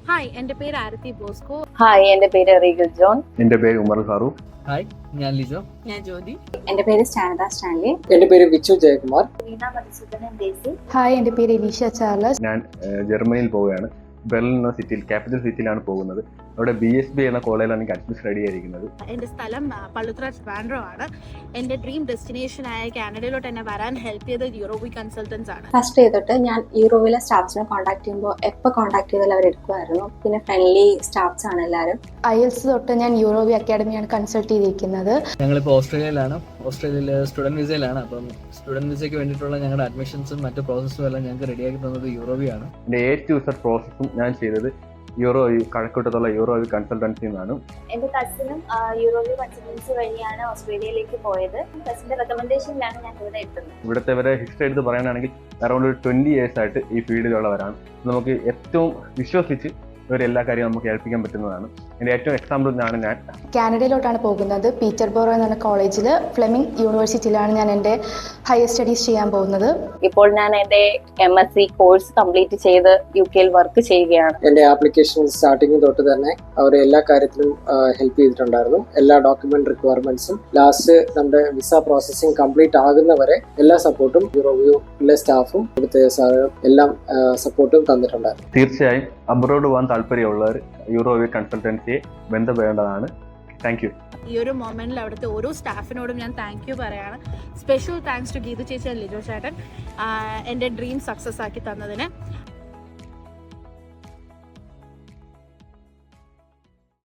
Hi, എൻ്റെ പേര് ആരതി Bosco. Hi, എൻ്റെ പേര് റീഗൽ ജോൺ. എൻ്റെ പേര് ഉമർ ഫാറൂഖ്. ഹായ്, ഞാൻ ലിജോ. ഞാൻ ജ്യോതി. എൻ്റെ പേര് സ്റ്റാനദ സ്റ്റാൻലി. എൻ്റെ പേര് വിച്ചു ജയകുമാർ. ഹായ്, എൻ്റെ പേര് എലീഷ ചാർലസ്. ഞാൻ ജർമ്മനിയിൽ പോവുകയാണ്. ബെർലിൻ എന്ന സിറ്റിയിൽ, ക്യാപിറ്റൽ സിറ്റിയിലാണ് പോകുന്നത്. അവിടെ BSB എന്ന കോളേജിലാണ് എനിക്ക് അഡ്മിഷൻ റെഡി ആയിരിക്കുന്നത്. എൻ്റെ സ്ഥലം പള്ളുത്ര ട്രിവാൻഡ്രം ആണ്. എൻ്റെ ഡ്രീം ഡെസ്റ്റിനേഷൻ ആയ കാനഡയിലോട്ട് എന്നെ വരാൻ ഹെൽപ്പ് ചെയ്തത് യൂറോവി കൺസൾട്ടൻസ് ആണ്. ഫസ്റ്റ് ചെയ്തിട്ട് ഞാൻ യൂറോവിലെ സ്റ്റാഫ്സിനെ കോൺടാക്ട് ചെയ്യുമ്പോൾ എപ്പോൾ കോൺടാക്ട് ചെയ്താലും അവർ എടുക്കുമായിരുന്നു. പിന്നെ ഫ്രണ്ട്ലി സ്റ്റാഫ്സ് ആണ് എല്ലാവരും. IELTS തൊട്ട് ഞാൻ യൂറോവി അക്കാഡമിയാണ് കൺസൾട്ട് ചെയ്തിരിക്കുന്നത്. ഞങ്ങളിപ്പോൾ ഓസ്ട്രേലിയയിലാണ്. ഓസ്ട്രേലിയയിൽ സ്റ്റുഡൻറ് വിസയിലാണ്. അപ്പം സ്റ്റുഡൻറ് വിസയ്ക്ക് വേണ്ടിയിട്ടുള്ള ഞങ്ങളുടെ അഡ്മിഷൻസും മറ്റു പ്രോസസ്സും എല്ലാം ഞങ്ങൾക്ക് റെഡിയാക്കി തന്നത് യൂറോവിയാണ്. എൻ്റെ A-to-Z പ്രോസസ്സും ഞാൻ ചെയ്തത് യൂറോവി, കഴക്കൂട്ടത്തുള്ള യൂറോവി കൺസൾട്ടൻസിൽ നിന്നാണ്. എൻ്റെ കസിനും യൂറോവി കൺസൾട്ടൻസി വഴിയാണ് ഓസ്ട്രേലിയയിലേക്ക് പോയത്. കസിൻ്റെ റെക്കമെൻഡേഷനിലാണ് ഞാൻ ഇവിടെ എത്തുന്നത്. ഇവിടുത്തെ വരെ ഹിസ്റ്ററി എടുത്ത് പറയുകയാണെങ്കിൽ അറൗണ്ട് 20 years ആയിട്ട് ഈ ഫീൽഡിലുള്ളവരാണ്. നമുക്ക് ഏറ്റവും വിശ്വസിച്ച് ഇവരെല്ലാ കാര്യവും നമുക്ക് ഏൽപ്പിക്കാൻ പറ്റുന്നതാണ്. എൻ്റെ ഏറ്റവും എക്സാമ്പിൾ ഞാൻ കാനഡയിലോട്ടാണ് പോകുന്നത്. പീറ്റർബോറോ എന്ന കോളേജിൽ ഫ്ലെമിംഗ് യൂണിവേഴ്സിറ്റിയിലാണ് ഞാൻ എൻ്റെ ഹയർ സ്റ്റഡീസ് ചെയ്യാൻ പോകുന്നത്. ഇപ്പോൾ ഞാൻ എൻ്റെ MSc കോഴ്സ് കംപ്ലീറ്റ് ചെയ്ത് UK വർക്ക് ചെയ്യുകയാണ്. എൻ്റെ ആപ്ലിക്കേഷൻ സ്റ്റാർട്ടിങ് തൊട്ട് തന്നെ അവർ എല്ലാ കാര്യത്തിലും ഹെൽപ്പ് ചെയ്തിട്ടുണ്ടായിരുന്നു. എല്ലാ ഡോക്യുമെന്റ് റിക്വയർമെന്റ്സും ലാസ്റ്റ് നമ്മുടെ വിസ പ്രോസസ്സിംഗ് കംപ്ലീറ്റ് ആകുന്നവരെ എല്ലാ സപ്പോർട്ടും യൂറോവിലെ സ്റ്റാഫും ഇവിടുത്തെ എല്ലാം സപ്പോർട്ടും തന്നിട്ടുണ്ടായിരുന്നു. തീർച്ചയായും അബ്രോഡ് പോകാൻ താല്പര്യമുള്ളവർ യൂറോവി കൺസൾട്ടൻസിയെ ബന്ധപ്പെടേണ്ടതാണ്. Thank you. ഈ ഒരു മൊമെന്റിൽ അവിടുത്തെ ഓരോ സ്റ്റാഫിനോടും ഞാൻ താങ്ക് യു പറയാണ്. സ്പെഷ്യൽ താങ്ക്സ് ടു ഗീതു ചേച്ചി ആൻഡ് ലിജോ ചേട്ടൻ എൻ്റെ ഡ്രീം സക്സസ് ആക്കി തന്നതിന്.